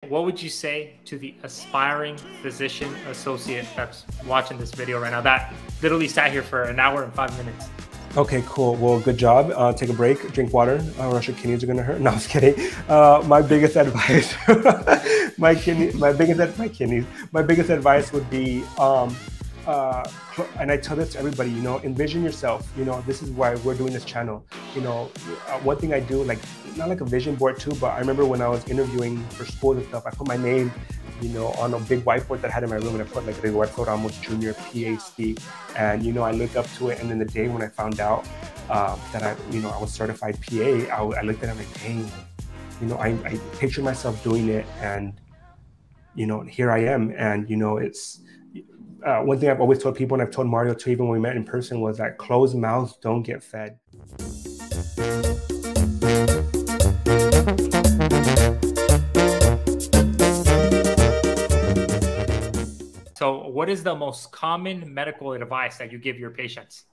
What would you say to the aspiring physician associate that's watching this video right now that literally sat here for an hour and 5 minutes? Okay, cool. Well, good job. Take a break, drink water, or else your kidneys are gonna hurt. No, I was kidding. My biggest advice, my biggest advice would be, and I tell this to everybody, envision yourself. This is why we're doing this channel. One thing I do, like, not like a vision board too, but I remember when I was interviewing for schools and stuff, I put my name, on a big whiteboard that I had in my room, and I put like Rigo Ramos PA-C, and I looked up to it, and then the day when I found out that I was certified PA, I looked at it like, dang, I pictured myself doing it, and here I am, and it's one thing I've always told people, and I've told Mario too, even when we met in person, was that closed mouths don't get fed. So what is the most common medical advice that you give your patients?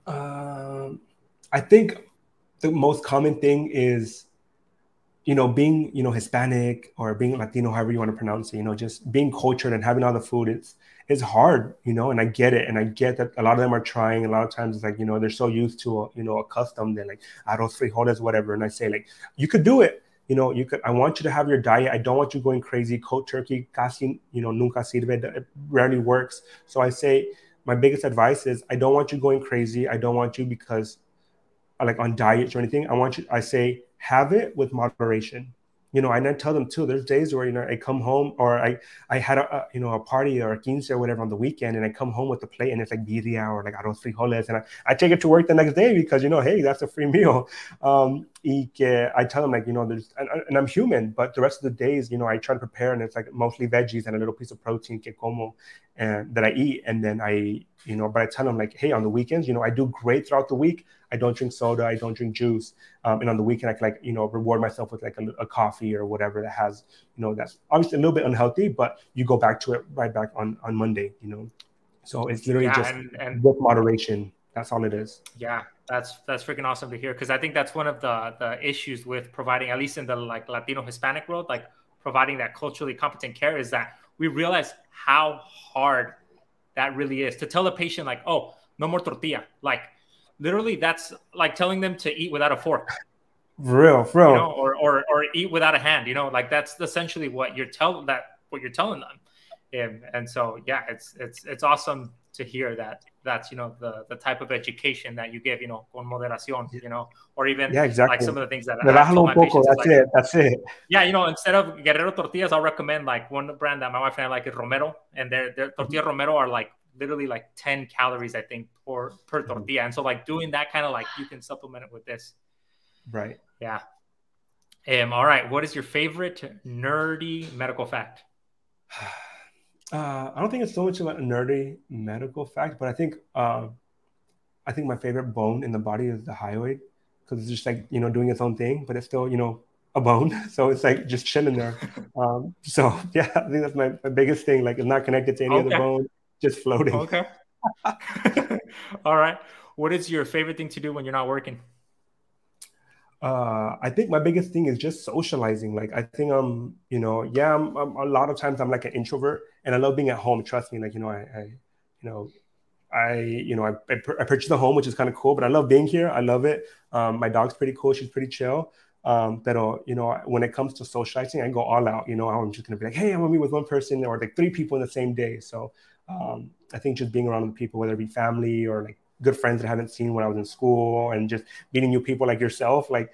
I think the most common thing is, being, Hispanic or being Latino, however you want to pronounce it, just being cultured and having all the food, it's hard, and I get it. And I get that a lot of them are trying. A lot of times it's like, they're so used to, accustomed, they're like, arroz, frijoles, whatever. And I say, like, you could do it. I want you to have your diet. I don't want you going crazy. Cold turkey, casi, nunca sirve. It rarely works. So I say, my biggest advice is, I don't want you going crazy. I don't want you because, like, on diets or anything. I say, have it with moderation. And I tell them too, there's days where, I come home, or I had a party or a quince or whatever on the weekend, and I come home with the plate and it's like birria or like arroz frijoles, and I take it to work the next day because, hey, that's a free meal. I tell them, like, and I'm human, but the rest of the days, I try to prepare, and it's like mostly veggies and a little piece of protein que como, and that I eat. And then but I tell them, like, hey, on the weekends, I do great throughout the week. I don't drink soda, I don't drink juice. And on the weekend, I can, like, reward myself with like a coffee or whatever that has, that's obviously a little bit unhealthy, but you go back to it right back on Monday, So it's literally just and with moderation. That's all it is. Yeah, that's freaking awesome to hear, because I think that's one of the issues with providing, at least in the like Latino Hispanic world, like providing that culturally competent care, is that we realize how hard that really is to tell a patient, like, oh, no more tortilla. Like, literally, that's like telling them to eat without a fork. For real. Or eat without a hand. Like, that's essentially what you're telling them. And so, yeah, it's awesome to hear that. That's the type of education that you give, con moderación, or even like some of the things that I told my patients. That's it. Yeah, instead of Guerrero tortillas, I'll recommend like one brand that my wife and I like is Romero, and their tortilla Romero are like literally like 10 calories, I think, per tortilla. And so, like, doing that kind of, like, you can supplement it with this. Right. Yeah. All right. What is your favorite nerdy medical fact? I don't think it's so much about a nerdy medical fact, but I think my favorite bone in the body is the hyoid, because it's just like, doing its own thing, but it's still, a bone. So it's like just chilling there. So yeah, I think that's my biggest thing. Like, it's not connected to any other bone, just floating. Okay. All right. What is your favorite thing to do when you're not working? I think my biggest thing is just socializing. Like, I think I'm a lot of times I'm like an introvert, and I love being at home. Trust me. Like, I purchased a home, which is kind of cool, but I love being here. I love it. My dog's pretty cool. She's pretty chill. Pero, when it comes to socializing, I go all out. I'm just gonna be like, hey, I'm gonna meet with one person, or like 3 people in the same day. So I think just being around the people, whether it be family or like good friends that I haven't seen when I was in school, and just meeting new people like yourself, like,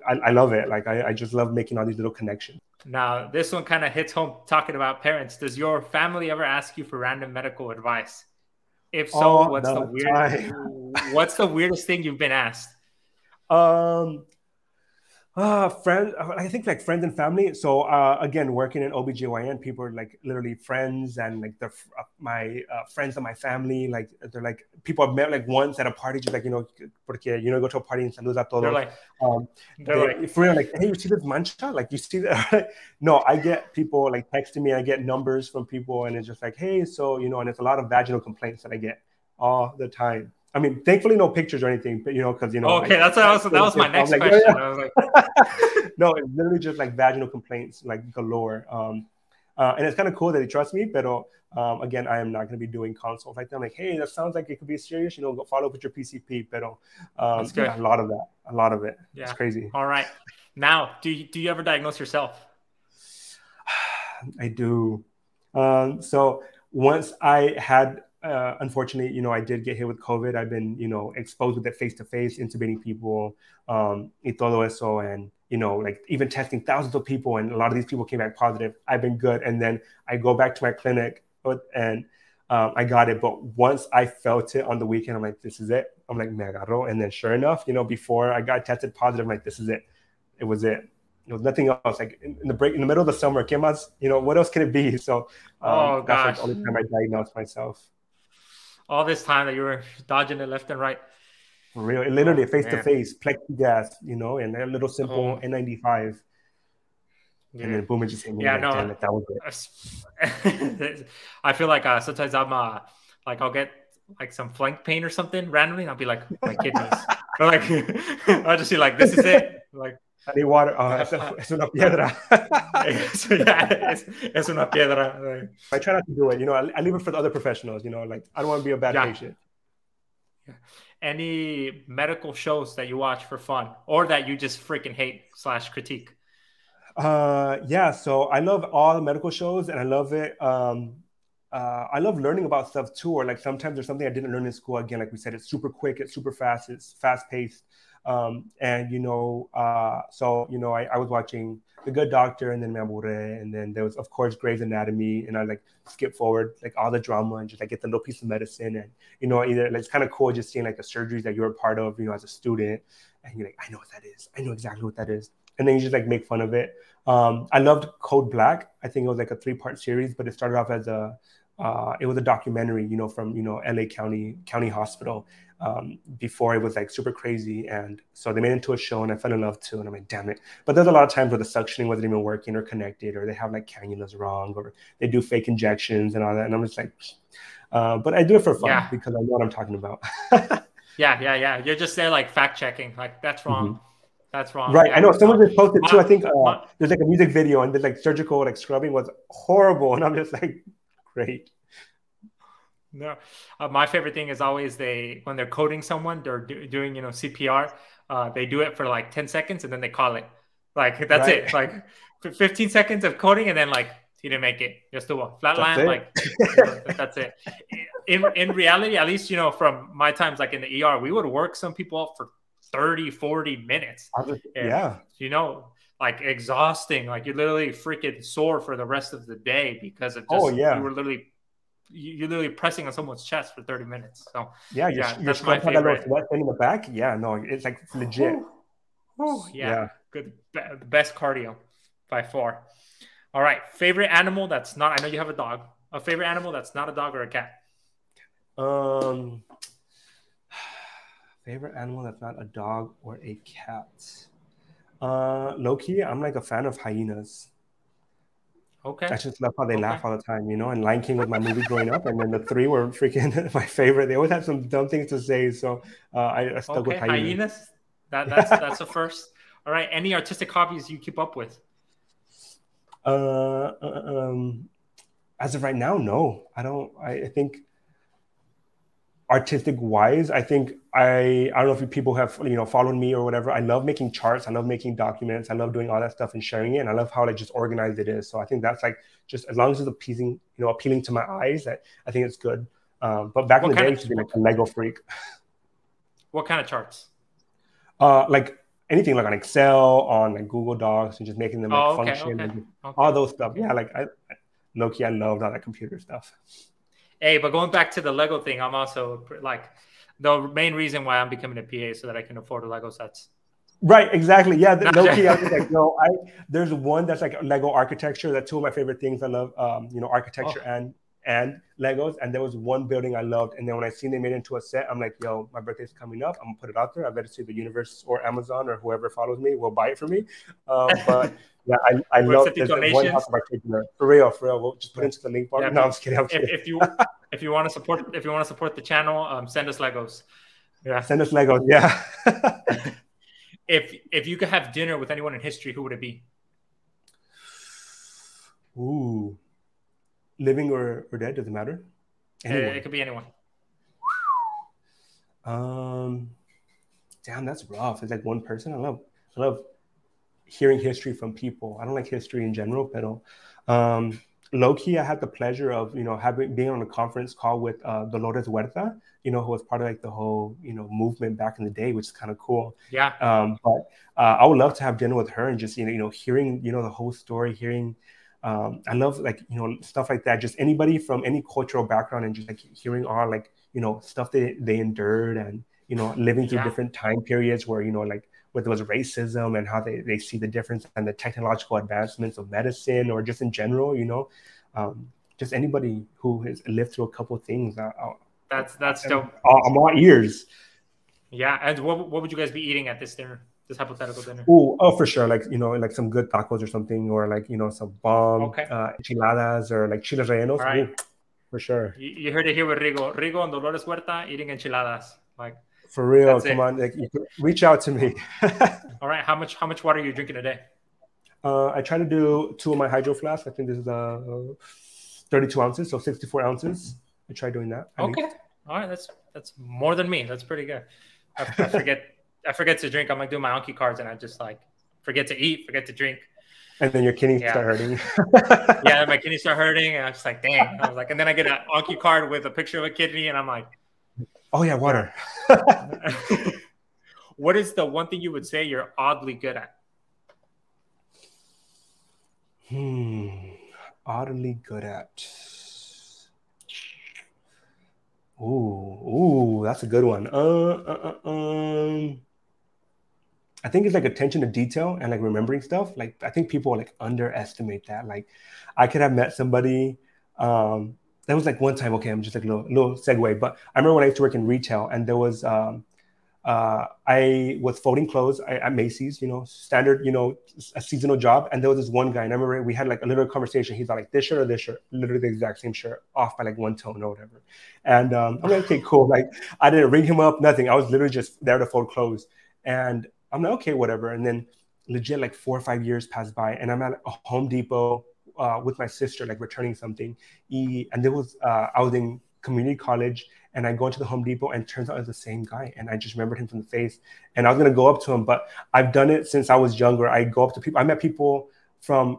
I love it. Like, I just love making all these little connections. Now, this one kind of hits home, talking about parents. Does your family ever ask you for random medical advice? If so, what's the weirdest thing you've been asked? Friends, I think like friends and family. So again, working in OBGYN, people are like literally friends, and like my friends of my family, like they're like people I've met like once at a party, just like, porque go to a party and saluda a todos. They're like, for real, like, hey, you see this mancha? Like, you see that? No, I get people like texting me. I get numbers from people, and it's just like, hey, so and it's a lot of vaginal complaints that I get all the time. I mean, thankfully no pictures or anything, but because Okay, that was my next like, question. yeah. I was like, no, it's literally just like vaginal complaints, like galore. And it's kind of cool that they trust me, but again, I am not going to be doing consults like that. I'm like, hey, that sounds like it could be serious. Go follow up with your PCP. But that's good. yeah, a lot of it. Yeah. It's crazy. All right. Now, do you ever diagnose yourself? I do. So once I had, unfortunately, I did get hit with COVID. I've been, exposed with it face to face, intubating people, y todo eso, and like even testing thousands of people, and a lot of these people came back positive. I've been good, and then I go back to my clinic, and I got it. But once I felt it on the weekend, I'm like, this is it. I'm like, me agarro, and then sure enough, before I got tested positive, I'm like, this is it. It was it. There was nothing else. Like in the middle of the summer, ¿qué más? What else can it be? So that's like the only time I diagnosed myself. All this time that you were dodging it left and right. For real, literally face to face, plexiglass, and a little simple N95. Yeah. And then boom, it just hit me. Yeah, like, no, damn it, that was it. I feel like sometimes I'm like I'll get like some flank pain or something randomly, and I'll be like, my kidneys. Or like I'll just be like, this is it. Like, I need water. Es una piedra. So, yeah, es una piedra. Like, I try not to do it. I leave it for the other professionals. Like I don't want to be a bad patient. Yeah. Any medical shows that you watch for fun or that you just freaking hate / critique? Yeah. So I love all the medical shows, and I love it. I love learning about stuff too. Or like sometimes there's something I didn't learn in school. Again, like we said, it's super quick, it's super fast, it's fast paced. And so I was watching The Good Doctor, and then Me Aburré, and then there was of course Grey's Anatomy, and I like skip forward like all the drama and just like get the little piece of medicine, and either like, it's kind of cool just seeing like the surgeries that you're a part of, as a student, and you're like, I know what that is, I know exactly what that is, and then you just like make fun of it. I loved Code Black. I think it was like a 3-part series, but it started off as it was a documentary, from LA County Hospital. Before it was like super crazy, and so they made it into a show, and I fell in love too, and I'm like, damn it. But there's a lot of times where the suctioning wasn't even working or connected, or they have like cannulas wrong, or they do fake injections and all that, and I'm just like, but I do it for fun because I know what I'm talking about. yeah, you're just there like fact checking, like that's wrong. Mm-hmm. That's wrong. Right. Yeah, I know someone just posted too. I think there's like a music video, and there's like surgical like scrubbing was horrible, and I'm just like, great. No, my favorite thing is always when they're coding someone, they're doing CPR. They do it for like 10 seconds, and then they call it. Like that's it. Like 15 seconds of coding, and then like he didn't make it. Just do a flatline. Like that's it. In reality, at least from my times like in the ER, we would work some people up for 30, 40 minutes. Like exhausting. Like you're literally freaking sore for the rest of the day because of just you're literally pressing on someone's chest for 30 minutes. So that's my favorite. In the back, it's like legit. Yeah, good, the best cardio by far. All right, favorite animal that's not. I know you have a dog. A favorite animal that's not a dog or a cat. Favorite animal that's not a dog or a cat. Low key, I'm like a fan of hyenas. Okay. I just love how they laugh all the time, and Lion King was my movie growing up, and then the 3 were freaking my favorite. They always have some dumb things to say, so I stuck with hyenas. That's a first. All right. Any artistic hobbies you keep up with? As of right now, no. I don't. I think artistic wise, I think I don't know if people have followed me or whatever. I love making charts. I love making documents. I love doing all that stuff and sharing it. And I love how like just organized it is. So I think that's like just as long as it's appealing to my eyes, I think it's good. But back in the day, I used to be like a Lego freak. What kind of charts? Like anything like on Excel, on like Google Docs, and just making them like function, and all those stuff. Yeah, like I low-key, I loved all that computer stuff. Hey, but going back to the Lego thing, I'm also like the main reason why I'm becoming a PA so that I can afford the Lego sets. Right, exactly. Yeah, low-key, I was like, there's one that's like Lego architecture. That's 2 of my favorite things. I love, architecture and and Legos. And there was one building I loved. And then when I seen they made it into a set, I'm like, yo, my birthday's coming up. I'm gonna put it out there. I better see the universe or Amazon or whoever follows me will buy it for me. But yeah, I love this one house in particular. For real. We'll just put it into the link bar. Yeah, no, I'm just kidding. If you want to support the channel, send us Legos. Yeah, send us Legos. Yeah. If you could have dinner with anyone in history, who would it be? Ooh, living or dead, doesn't matter. It could be anyone. Damn, that's rough. It's like one person. I love hearing history from people. I don't like history in general, but low key, I had the pleasure of being on a conference call with Dolores Huerta, who was part of like the whole movement back in the day, which is kind of cool. Yeah. But I would love to have dinner with her and just hearing the whole story, hearing. I love like stuff like that. Just anybody from any cultural background and just like hearing all like stuff they endured and living through different time periods where like whether it was racism and how they see the difference and the technological advancements of medicine or just in general, just anybody who has lived through a couple of things. That's dope. I'm all ears. Yeah, and what would you guys be eating at this dinner? This hypothetical dinner? Oh, for sure. Like, like some good tacos or something, or like, some bomb enchiladas or like chiles rellenos. Right. Ooh, for sure. You heard it here with Rigo. Rigo and Dolores Huerta eating enchiladas. Like, for real. Come on. Like, you can reach out to me. All right. How much water are you drinking a day? I try to do 2 of my hydro flasks. I think this is 32 ounces, so 64 ounces. I try doing that. Okay. All right. That's more than me. That's pretty good. I forget to drink. I'm like doing my Anki cards and I just like forget to eat, forget to drink. And then your kidneys start hurting. Yeah, my kidneys start hurting. And I'm just like, dang. I was like, and then I get an Anki card with a picture of a kidney and I'm like, oh yeah, water. What is the one thing you would say you're oddly good at? Oddly good at. Ooh, that's a good one. I think it's like attention to detail and like remembering stuff. Like I think people like underestimate that. Like I could have met somebody. There was like one time. Okay, I'm just like a little segue. But I remember when I used to work in retail, and there was I was folding clothes at Macy's. Standard. A seasonal job. And there was this one guy. And I remember we had like a little conversation. He's like, this shirt or this shirt, literally the exact same shirt, off by like one tone or whatever. And I'm like, okay, cool. Like I didn't ring him up, nothing. I was literally just there to fold clothes. And I'm like, okay, whatever. And then legit like 4 or 5 years passed by and I'm at a Home Depot with my sister, like returning something. And there was, I was in community college and I go into the Home Depot and it turns out it's the same guy. And I just remembered him from the face and I was going to go up to him, but I've done it since I was younger. I go up to people. I met people from,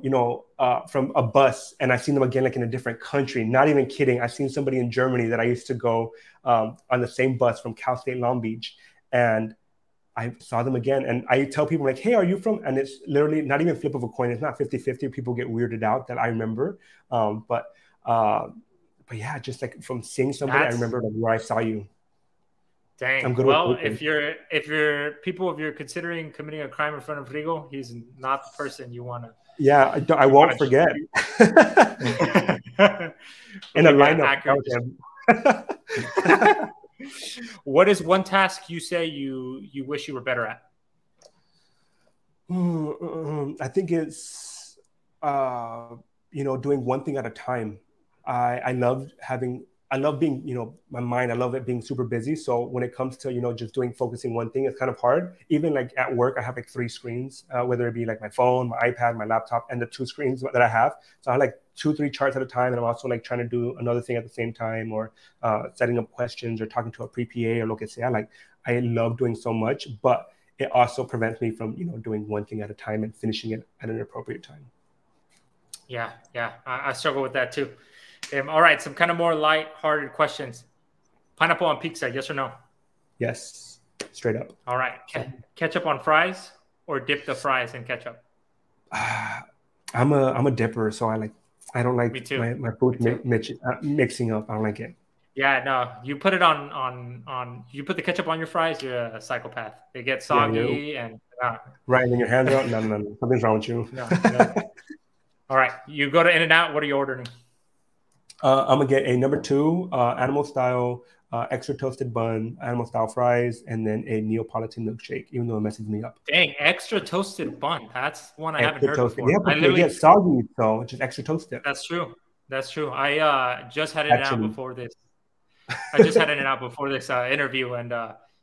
from a bus and I seen them again, like in a different country. Not even kidding. I seen somebody in Germany that I used to go on the same bus from Cal State Long Beach. And I saw them again and I tell people like, hey, are you from? And it's literally not even flip of a coin. It's not 50-50. People get weirded out that I remember. But yeah, just like from seeing somebody, I remember like where I saw you. Dang. I'm good. Well, if you're considering committing a crime in front of Rigo, he's not the person you want to. Yeah, I won't forget. In a lineup. What is one task you say you wish you were better at? I think it's doing one thing at a time. I love being my mind. I love it being super busy. So when it comes to just focusing one thing, it's kind of hard. Even like at work, I have like 3 screens, whether it be like my phone, my iPad, my laptop, and the 2 screens that I have. So I have like 2-3 charts at a time, and I'm also like trying to do another thing at the same time, or setting up questions, or talking to a pre-PA, or lo que sea. Like I love doing so much, but it also prevents me from doing one thing at a time and finishing it at an appropriate time. Yeah, I struggle with that too. All right, some kind of more light-hearted questions. Pineapple on pizza, yes or no? Yes, straight up. All right, ketchup on fries or dip the fries in ketchup? I'm a dipper, so I don't like my food mixing up. I don't like it. Yeah, no, you put it on you put the ketchup on your fries, you're a psychopath. They get soggy and right, and then your hands out. No, something's wrong with you. No. All right, you go to In-N-Out. What are you ordering? I'm gonna get a number 2 animal style extra toasted bun, animal style fries, and then a Neapolitan milkshake. Even though it messes me up. Dang, extra toasted bun. That's one I haven't Extra heard toasted, before. yeah, I but they literally, get soggy, so just extra toasted. that's true. That's true. I just had it out Actually, before this. I just had it out before this interview, and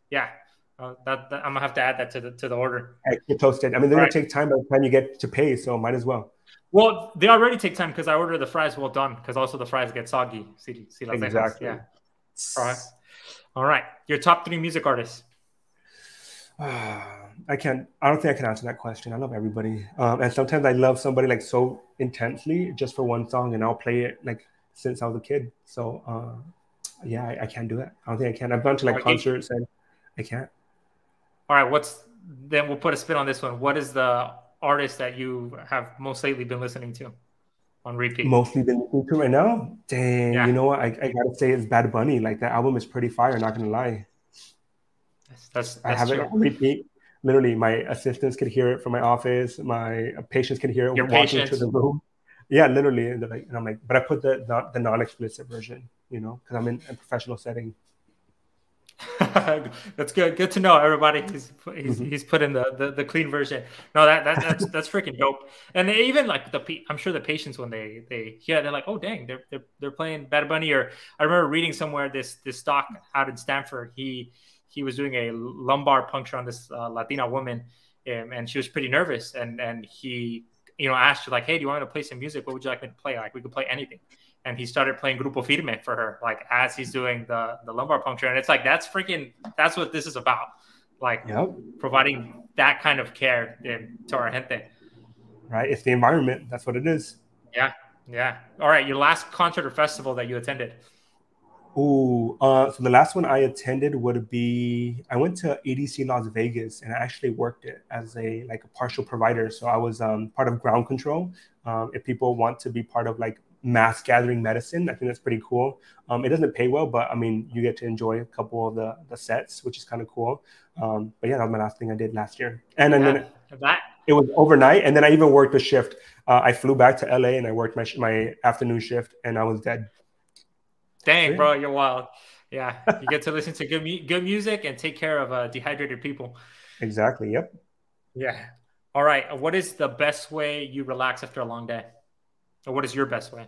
yeah, that I'm gonna have to add that to the order. extra toasted. I mean, they're All gonna right. take time by the time you get to pay, so might as well. Well, they already take time because I ordered the fries well done because also the fries get soggy. Si las dejas. Exactly. Yeah. All right. All right. Your top 3 music artists. I don't think I can answer that question. I love everybody. And sometimes I love somebody like so intensely just for one song, and I'll play it like since I was a kid. So yeah, I can't do that. I don't think I can. I've gone to like concerts and I can't. All right. Then we'll put a spin on this one. What is the artist that you have most lately been listening to on repeat? Mostly been listening to right now? Dang, Yeah. you know what? I gotta say it's Bad Bunny. Like that album is pretty fire, not gonna lie. That's I have true. it on repeat. Literally, my assistants could hear it from my office. My patients could hear it walking into the room. Yeah, literally. And I'm like, but I put the non-explicit version, you know, because I'm in a professional setting. That's good. Good to know, everybody. He's put in the clean version. No, that's freaking dope. And even like I'm sure the patients when they hear, they're like, oh dang, they're playing Bad Bunny. Or I remember reading somewhere this doc out in Stanford. He was doing a lumbar puncture on this Latina woman, and she was pretty nervous. And he, asked her like, "Hey, do you want me to play some music? What would you like me to play? Like, we could play anything." And he started playing Grupo Firme for her, like as he's doing the lumbar puncture. And it's like that's what this is about, like providing that kind of care to our gente. Right, it's the environment. That's what it is. Yeah, yeah. All right, your last concert or festival that you attended. So the last one I attended would be, I went to EDC Las Vegas, and I actually worked it as a partial provider. So I was part of ground control. If people want to be part of like mass gathering medicine, I think that's pretty cool. It doesn't pay well, but I mean, you get to enjoy a couple of the sets, which is kind of cool. But yeah, that was my last thing I did last year. And then it was overnight, and then I even worked a shift. I flew back to LA and I worked my afternoon shift, and I was dead. Dang, bro, you're wild. Yeah, you get to listen to good music and take care of dehydrated people. Exactly. Yep. Yeah. All right. What is the best way you relax after a long day? Or what is your best way?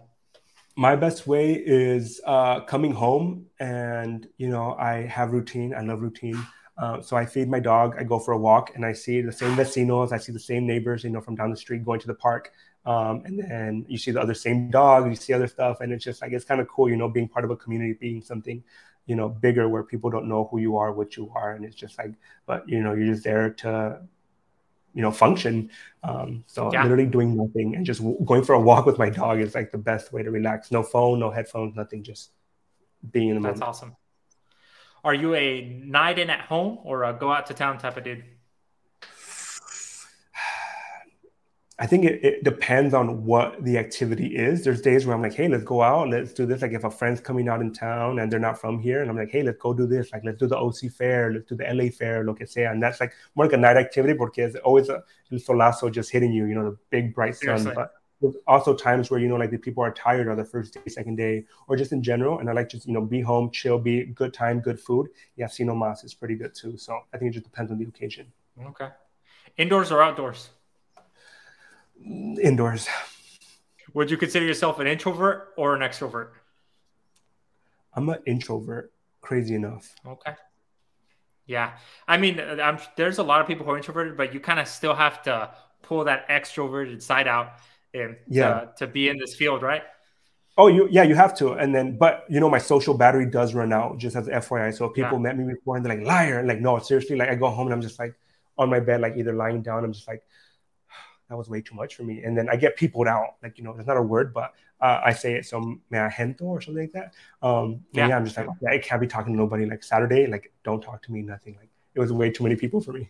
My best way is coming home, and I have routine. I love routine. So I feed my dog. I go for a walk, and I see the same vecinos. I see the same neighbors, from down the street going to the park. And then you see the other same dog, you see other stuff. And it's just like, it's kind of cool, being part of a community, being something, bigger, where people don't know who you are, what you are. And it's just like, but, you're just there to, function. Literally doing nothing and just going for a walk with my dog is like the best way to relax. No phone, no headphones, nothing, just being in the moment. That's awesome. Are you a night in at home or a go out to town type of dude? I think it depends on what the activity is. There's days where I'm like, hey, let's go out, let's do this. Like if a friend's coming out in town and they're not from here, and I'm like, hey, let's go do this. Like let's do the OC fair, let's do the LA fair, lo que sea. And that's like more like a night activity porque it's always a solazo just hitting you, the big bright sun. Seriously. But there's also times where, like the people are tired on the first day, second day, or just in general. And I like just, be home, chill, be good time, good food. Yeah, si no mas is pretty good too. So I think it just depends on the occasion. Okay. Indoors or outdoors? Indoors. Would you consider yourself an introvert or an extrovert? I'm an introvert, crazy enough. Okay. Yeah. I mean, there's a lot of people who are introverted, but you kind of still have to pull that extroverted side out to be in this field, right? Oh, you have to. And then, but my social battery does run out, just as FYI. So if people met me before and they're like, liar, like, no, seriously, like I go home and I'm just like on my bed, like either lying down, I'm just like, that was way too much for me. And then I get peopled out, like, it's not a word, but I say it, so me agento or something like that. I'm just like, I can't be talking to nobody. Like Saturday, like, don't talk to me, nothing. Like, it was way too many people for me.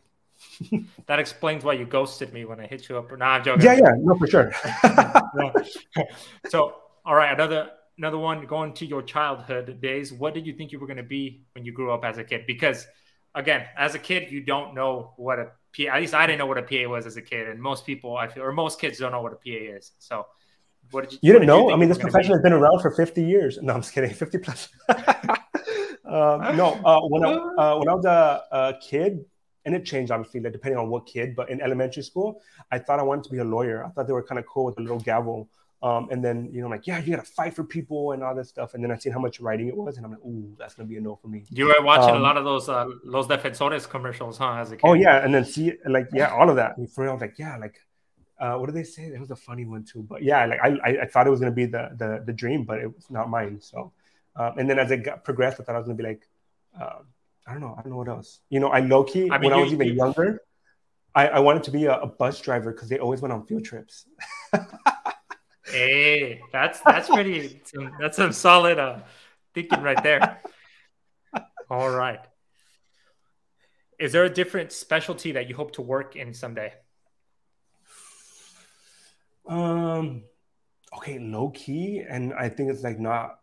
That explains why you ghosted me when I hit you up. No, I'm joking. Yeah, no, for sure. So, all right, another one, going to your childhood days. What did you think you were going to be when you grew up as a kid? Because, again, as a kid, you don't know what a PA, at least I didn't know what a PA was as a kid. And most people, I feel, or most kids don't know what a PA is. So You didn't did you know? I think mean, you were this going to be? profession has been around for 50 years. No, I'm just kidding. 50 plus. No, when I was a kid, and it changed obviously, like depending on what kid, but in elementary school, I thought I wanted to be a lawyer. I thought they were kind of cool with a little gavel. And then, you know, like, yeah, you got to fight for people and all this stuff. And then I seen how much writing it was, and I'm like, ooh, that's going to be a no for me. You were watching a lot of those Los Defensores commercials, huh, as a kid? Oh, yeah. And then see, like, yeah, all of that. And for real, I was like, yeah, like, what do they say? It was a funny one too. But yeah, like I thought it was going to be the dream, but it was not mine. So, and then as it progressed, I thought I was going to be like, I don't know what else. You know, I low key, I mean, when I was even younger, I wanted to be a bus driver because they always went on field trips. hey, that's pretty. That's some solid thinking right there. All right. Is there a different specialty that you hope to work in someday? Okay, low key, and I think it's like not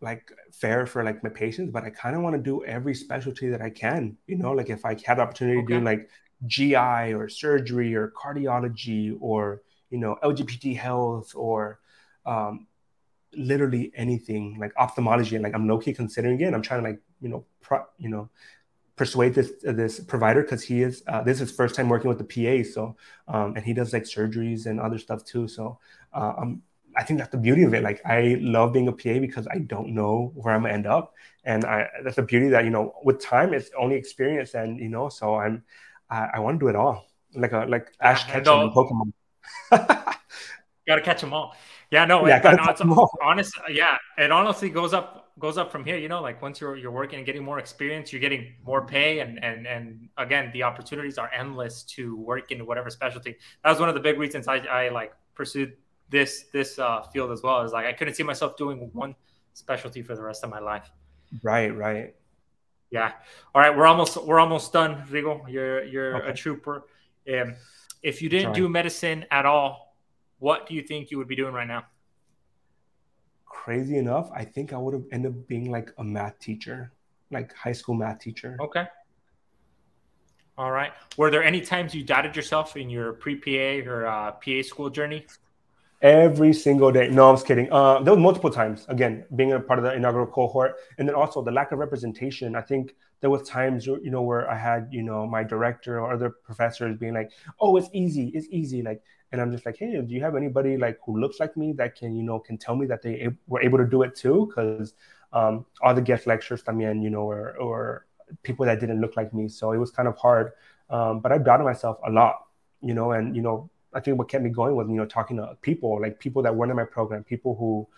like fair for like my patients, but I kind of want to do every specialty that I can. You know, like if I have the opportunity to do Okay. like GI or surgery or cardiology or, you know, LGBT health or literally anything like ophthalmology, and like I'm low key considering it. I'm trying to like, you know, persuade this provider because he is this is his first time working with the PA. So and he does like surgeries and other stuff too. So I think that's the beauty of it. Like I love being a PA because I don't know where I'm gonna end up, and that's the beauty that, you know, with time it's only experience, and you know, so I want to do it all, like Ash Ketchum in Pokemon. Gotta catch them all. Yeah, no, Yeah, gotta and catch it's them all. honest. Yeah, it honestly goes up from here. You know, like once you're working and getting more experience, you're getting more pay, and again, the opportunities are endless to work in whatever specialty. That was one of the big reasons I like pursued this field as well. Is like I couldn't see myself doing one specialty for the rest of my life. Right. Yeah. All right, we're almost done, Rigo. You're a Okay. trooper. If you I'm didn't do trying. medicine at all, what do you think you would be doing right now? Crazy enough, I think I would have ended up being like a math teacher, like high school math teacher. Okay. All right. Were there any times you doubted yourself in your pre-PA or PA school journey? Every single day. No, I'm just kidding. There was multiple times, again, being a part of the inaugural cohort. And then also the lack of representation. I think there was times, you know, where I had, you know, my director or other professors being like, oh, it's easy. Like, and I'm just like, hey, do you have anybody like who looks like me that can, you know, can tell me that they were able to do it too? Because all the guest lectures también, you know, or people that didn't look like me. So it was kind of hard. But I doubted myself a lot, you know, and, you know, I think what kept me going was, you know, talking to people, like people that weren't in my program, people who,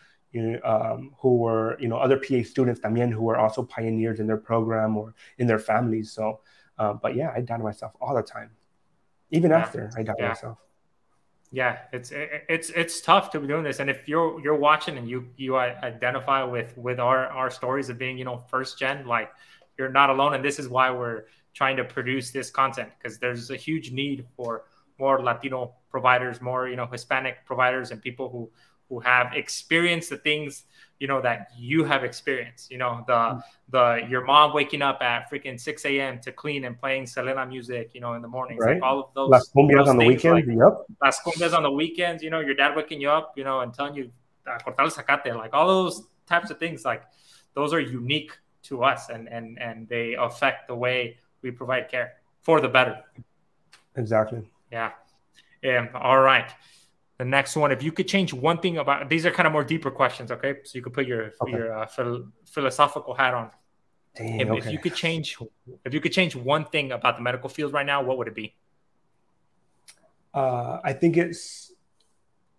who were, you know, other PA students también who were also pioneers in their program or in their families. So, but yeah, I doubted myself all the time. Even after I doubted myself. Yeah, it's tough to be doing this, and if you're watching and you identify with our stories of being, you know, first gen, like you're not alone, and this is why we're trying to produce this content, because there's a huge need for more Latino providers, more, you know, Hispanic providers, and people who have experienced the things, you know, that you have experienced. You know, your mom waking up at freaking 6 a.m. to clean and playing Selena music, you know, in the mornings, Right. like all of Las cumbias those on the things, weekends. like Yep. las cumbias on the weekends, you know, your dad waking you up, you know, and telling you cortar el zacate, like all those types of things, like those are unique to us, and they affect the way we provide care for the better. Exactly. Yeah. All right. The next one, if you could change one thing about, these are kind of more deeper questions, okay? So you could put your philosophical hat on. Dang, okay. If you could change one thing about the medical field right now, what would it be? I think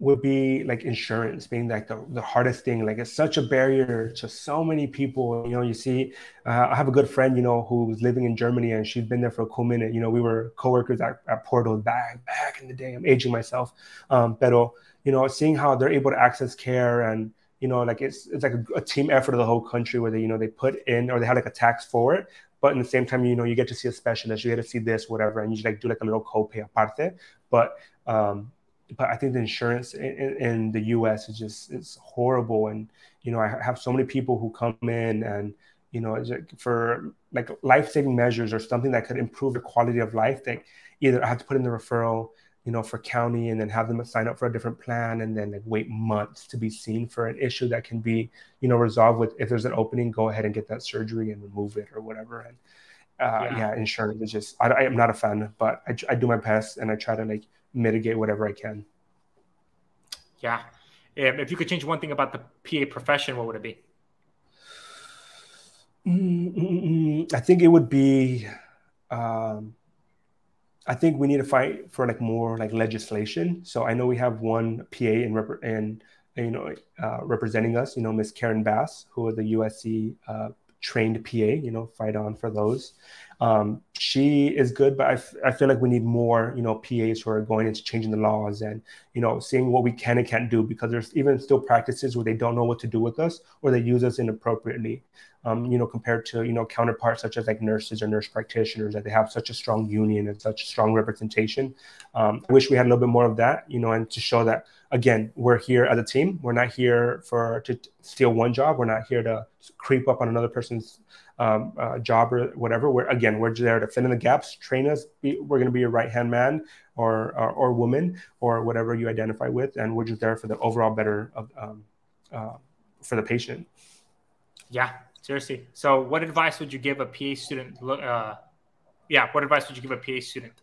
would be like insurance being like the hardest thing. Like it's such a barrier to so many people. You know, you see, I have a good friend, you know, who's living in Germany, and she's been there for a cool minute. You know, we were coworkers at Porto back in the day. I'm aging myself. Pero, you know, seeing how they're able to access care, and, you know, like it's like a team effort of the whole country where they, you know, they put in, or they have like a tax for it. But in the same time, you know, you get to see a specialist, you get to see this, whatever, and you like do like a little copay aparte. But I think the insurance in the U.S. is just, it's horrible. And, you know, I have so many people who come in and, you know, for like life-saving measures or something that could improve the quality of life, that either I have to put in the referral, for county, and then have them sign up for a different plan, and then like wait months to be seen for an issue that can be, resolved with, if there's an opening, go ahead and get that surgery and remove it or whatever. And insurance is just, I am not a fan, but I do my best, and I try to like mitigate whatever I can. Yeah. If you could change one thing about the PA profession, what would it be? I think it would be, I think we need to fight for like more like legislation. So I know we have one PA representing us, Miss Karen Bass, who is the USC trained PA, fight on for those. She is good, but I feel like we need more, PAs who are going into changing the laws and, seeing what we can and can't do, because there's even still practices where they don't know what to do with us, or they use us inappropriately. Compared to, counterparts such as like nurses or nurse practitioners, that they have such a strong union and such strong representation. I wish we had a little bit more of that, and to show that, again, we're here as a team. We're not here to steal one job. We're not here to creep up on another person's job or whatever. We're there to fill in the gaps, train us. We're going to be your right-hand man or woman or whatever you identify with. And we're just there for the overall better for the patient. Yeah. Seriously. So what advice would you give a PA student? What advice would you give a PA student?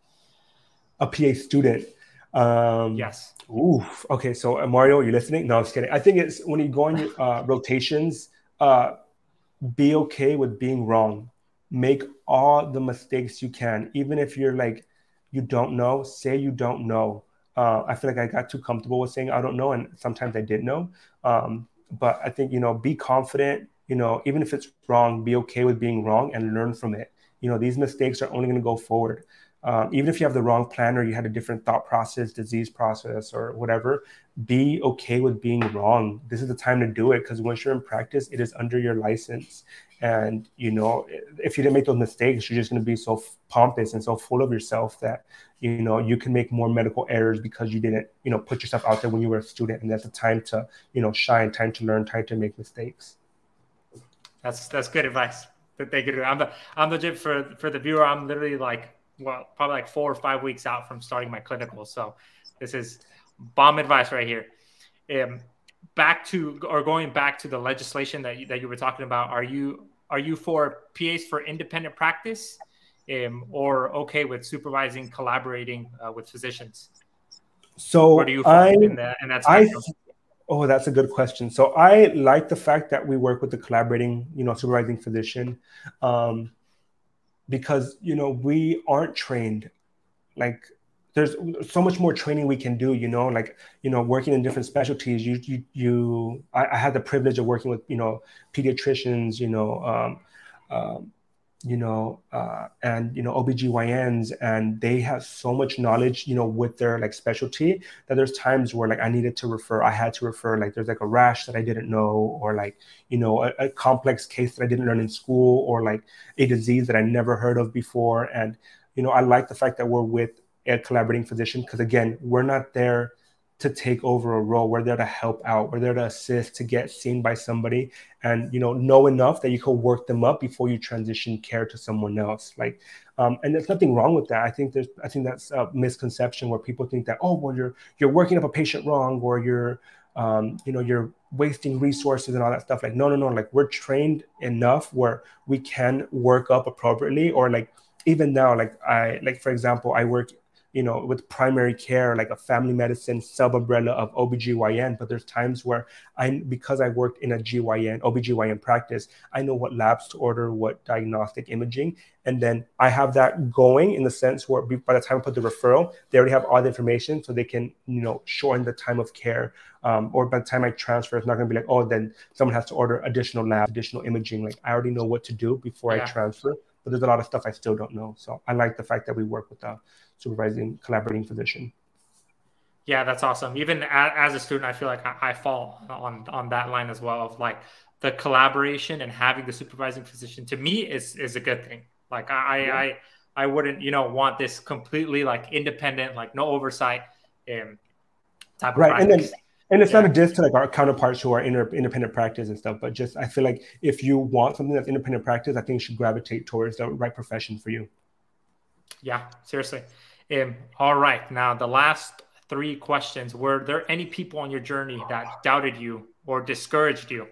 A PA student? Yes. Oof. Okay. So Mario, you listening? No, I'm just kidding. I think it's when you go on your rotations, be okay with being wrong. Make all the mistakes you can. Even if you're like, you don't know, say you don't know. I feel like I got too comfortable with saying I don't know. And sometimes I did know. But I think, be confident. Even if it's wrong, be okay with being wrong and learn from it. These mistakes are only going to go forward. Even if you have the wrong plan or you had a different thought process, disease process, or whatever, be okay with being wrong. This is the time to do it, because once you're in practice, it is under your license. And, if you didn't make those mistakes, you're just going to be so pompous and so full of yourself that, you can make more medical errors because you didn't, put yourself out there when you were a student. And that's the time to, shine, time to learn, time to make mistakes. That's good advice. Thank you. I'm legit for the viewer. I'm literally probably like 4 or 5 weeks out from starting my clinical. So this is bomb advice right here. Going back to the legislation that you were talking about, are you for PAs for independent practice, or okay with supervising, collaborating with physicians? So where do you fall in that spectrum? Oh, that's a good question. So I like the fact that we work with the collaborating, supervising physician, because, we aren't trained. Like, there's so much more training we can do, working in different specialties. I had the privilege of working with, pediatricians, and, OBGYNs, and they have so much knowledge, with their like specialty, that there's times where like I had to refer, like there's like a rash that I didn't know, or like, a complex case that I didn't learn in school, or like a disease that I never heard of before. And, I like the fact that we're with a collaborating physician, because again, we're not there to take over a role. We're there to help out. We're there to assist, to get seen by somebody, and know enough that you can work them up before you transition care to someone else. Like, and there's nothing wrong with that. I think that's a misconception where people think that, oh, well, you're working up a patient wrong, or you're wasting resources and all that stuff. Like, no. Like, we're trained enough where we can work up appropriately, or like even now, for example, I work with primary care, like a family medicine sub-umbrella of OBGYN. But there's times where because I worked in a OBGYN practice, I know what labs to order, what diagnostic imaging. And then I have that going in the sense where by the time I put the referral, they already have all the information, so they can, shorten the time of care. Or by the time I transfer, it's not going to be like, oh, then someone has to order additional lab, additional imaging. Like, I already know what to do before I transfer. But there's a lot of stuff I still don't know. So I like the fact that we work with a supervising, collaborating physician. Yeah, that's awesome. Even as a student, I feel like I fall on that line as well, of like the collaboration and having the supervising physician. To me, is a good thing. Like, I wouldn't, want this completely like independent, like no oversight type of practice. And it's not a diss to like our counterparts who are in independent practice and stuff, but just I feel like if you want something that's independent practice, I think you should gravitate towards the right profession for you. Yeah, seriously. All right. Now, the last three questions. Were there any people on your journey that doubted you or discouraged you?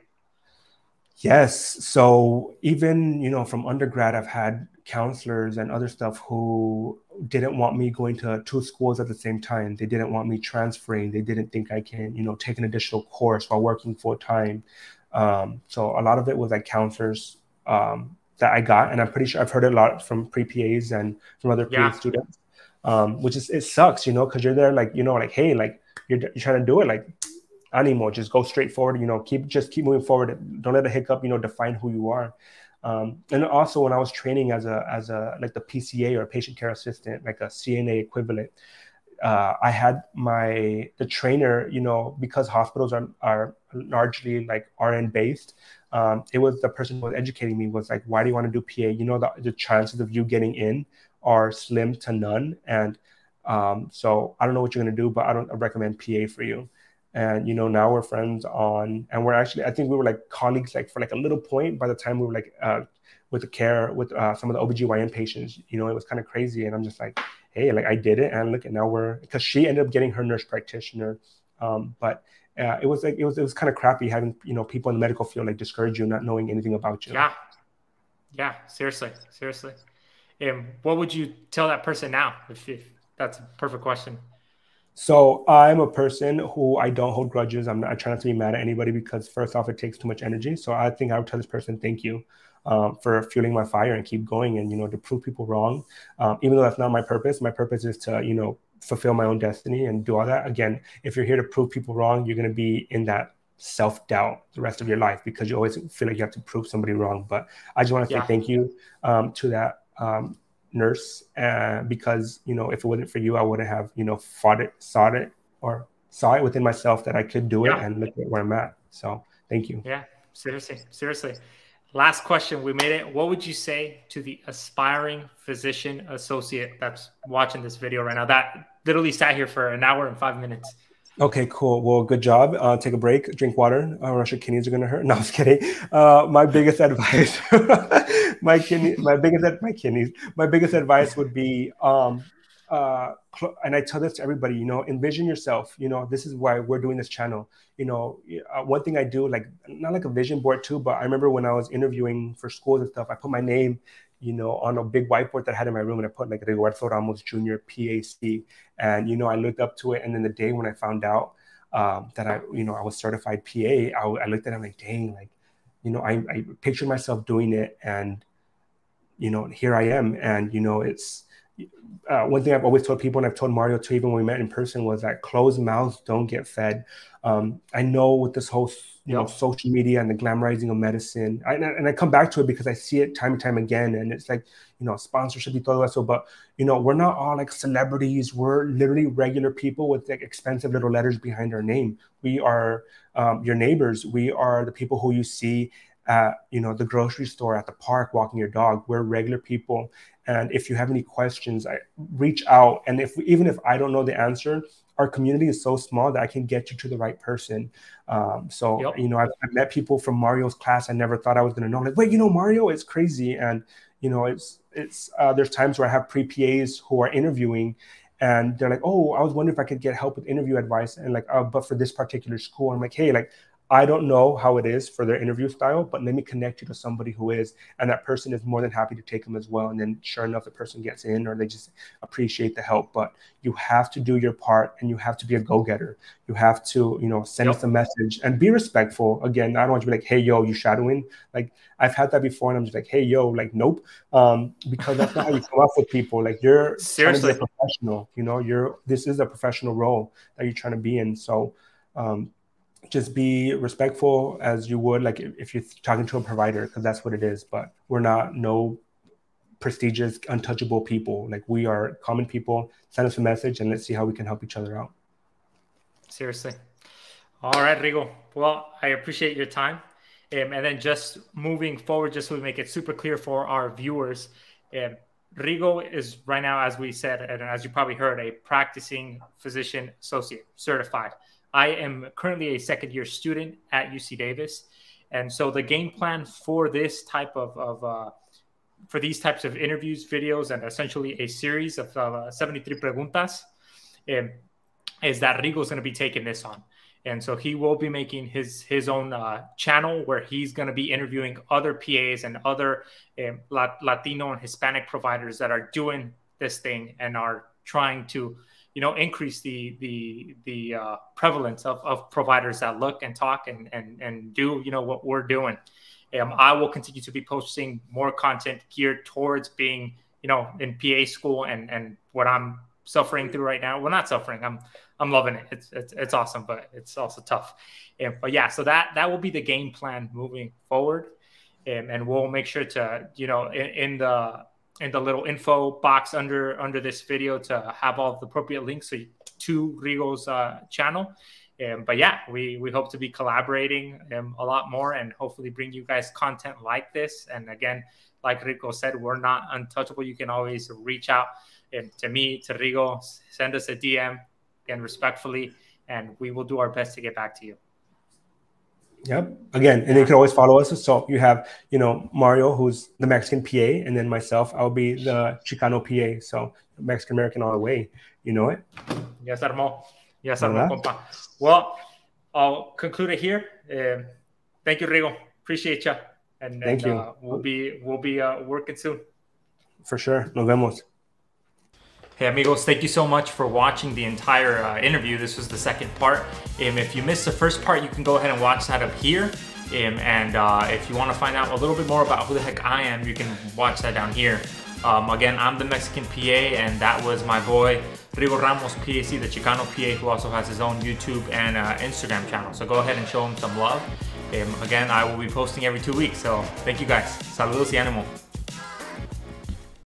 Yes. So even, from undergrad, I've had counselors and other stuff who didn't want me going to two schools at the same time. They didn't want me transferring. They didn't think I can, take an additional course while working full time. So a lot of it was like counselors that I got, and I'm pretty sure I've heard it a lot from pre-PAs and from other PA Yeah. students, which is, it sucks, because you're there like, like, hey, like you're trying to do it, like Animo, just go straight forward, keep moving forward. Don't let a hiccup, define who you are. And also when I was training as a like the PCA or patient care assistant, like a CNA equivalent, I had the trainer, because hospitals are largely like RN based. It was the person who was educating me was like, why do you want to do PA? The chances of you getting in are slim to none. And so I don't know what you're going to do, but I don't recommend PA for you. And, now we're friends and we're actually, I think we were like colleagues, like for like a little point by the time we were like with the care with some of the OBGYN patients, it was kind of crazy. And I'm just like, hey, like I did it. And look, and now because she ended up getting her nurse practitioner. But it was kind of crappy having, people in the medical field like discourage you, not knowing anything about you. Yeah. Yeah. Seriously. What would you tell that person now? If that's a perfect question. So I'm a person who I don't hold grudges. I try not to be mad at anybody because first off, it takes too much energy. So I think I would tell this person, thank you for fueling my fire and keep going and, to prove people wrong. Even though that's not my purpose. My purpose is to, fulfill my own destiny and do all that. Again, if you're here to prove people wrong, you're going to be in that self-doubt the rest of your life because you always feel like you have to prove somebody wrong. But I just want to say thank you to that nurse, because if it wasn't for you, I wouldn't have saw it within myself that I could do it, and look at where I'm at. So thank you. Yeah, seriously. Last question, we made it. What would you say to the aspiring physician associate that's watching this video right now that literally sat here for an hour and 5 minutes? Okay, cool. Well, good job. Take a break, drink water. Or else your kidneys are gonna hurt. No, I was kidding. My biggest advice, my biggest advice would be, and I tell this to everybody, envision yourself. This is why we're doing this channel. One thing I do, like not like a vision board too, but I remember when I was interviewing for schools and stuff, I put my name, on a big whiteboard that I had in my room, and I put like Rigo Ramos Jr. PA-C. And, I looked up to it. And then the day when I found out that I was certified PA, I looked at it, I'm like, dang, like, I pictured myself doing it, and, here I am. And, it's one thing I've always told people, and I've told Mario too, even when we met in person, was that closed mouths don't get fed. I know with this whole, social media and the glamorizing of medicine, and I come back to it because I see it time and time again. And it's like, sponsorship y todo eso, but, we're not all like celebrities. We're literally regular people with like expensive little letters behind our name. We are your neighbors. We are the people who you see at, the grocery store, at the park, walking your dog. We're regular people. And if you have any questions, reach out. And even if I don't know the answer, our community is so small that I can get you to the right person. I've met people from Mario's class I never thought I was going to know. Like, wait, Mario? It's crazy. And, there's times where I have pre-PAs who are interviewing, and they're like, oh, I was wondering if I could get help with interview advice. And like, but for this particular school, I'm like, hey, like, I don't know how it is for their interview style, but let me connect you to somebody who is, and that person is more than happy to take them as well. And then sure enough, the person gets in, or they just appreciate the help. But you have to do your part, and you have to be a go-getter. You have to, send us a message and be respectful. Again, I don't want you to be like, hey, yo, you shadowing? Like, I've had that before, and I'm just like, hey, yo, like, nope. Because that's not how you come up with people. Like, you're trying to be a professional, this is a professional role that you're trying to be in. So, just be respectful as you would like if you're talking to a provider, because that's what it is. But we're not no prestigious, untouchable people. Like, we are common people. Send us a message and let's see how we can help each other out. Seriously. All right, Rigo. Well, I appreciate your time. And then just moving forward, just so we make it super clear for our viewers, Rigo is right now, as we said, and as you probably heard, a practicing physician associate, certified. I am currently a second-year student at UC Davis. And so the game plan for this type of for these types of interviews, videos, and essentially a series of 73 preguntas, is that Rigo is going to be taking this on. And so he will be making his own channel where he's going to be interviewing other PAs and other Latino and Hispanic providers that are doing this thing and are trying to, increase the prevalence of providers that look and talk and do, what we're doing. I will continue to be posting more content geared towards being, in PA school and what I'm suffering through right now. Well, not suffering. I'm loving it. It's awesome, but it's also tough. But yeah, so that will be the game plan moving forward. And we'll make sure to, in the little info box under this video to have all the appropriate links to Rigo's channel. But yeah, we hope to be collaborating a lot more and hopefully bring you guys content like this. And again, like Rigo said, we're not untouchable. You can always reach out to me, to Rigo, send us a DM, and respectfully, and we will do our best to get back to you. Yep. Again, and you can always follow us. So you have, Mario, who's the Mexican PA, and then myself, I'll be the Chicano PA. So Mexican American all the way. You know it. Yes, armó. Yes, armó, compa. Well, I'll conclude it here. Thank you, Rigo. Appreciate you. And thank you. We'll be working soon. For sure. Nos vemos. Hey amigos, thank you so much for watching the entire interview. This was the second part. If you missed the first part, you can go ahead and watch that up here. And if you want to find out a little bit more about who the heck I am, you can watch that down here. Again, I'm the Mexican PA, and that was my boy Rigo Ramos PA-C, the Chicano PA, who also has his own YouTube and Instagram channel. So go ahead and show him some love. Again, I will be posting every 2 weeks. So thank you guys. Saludos y ánimo.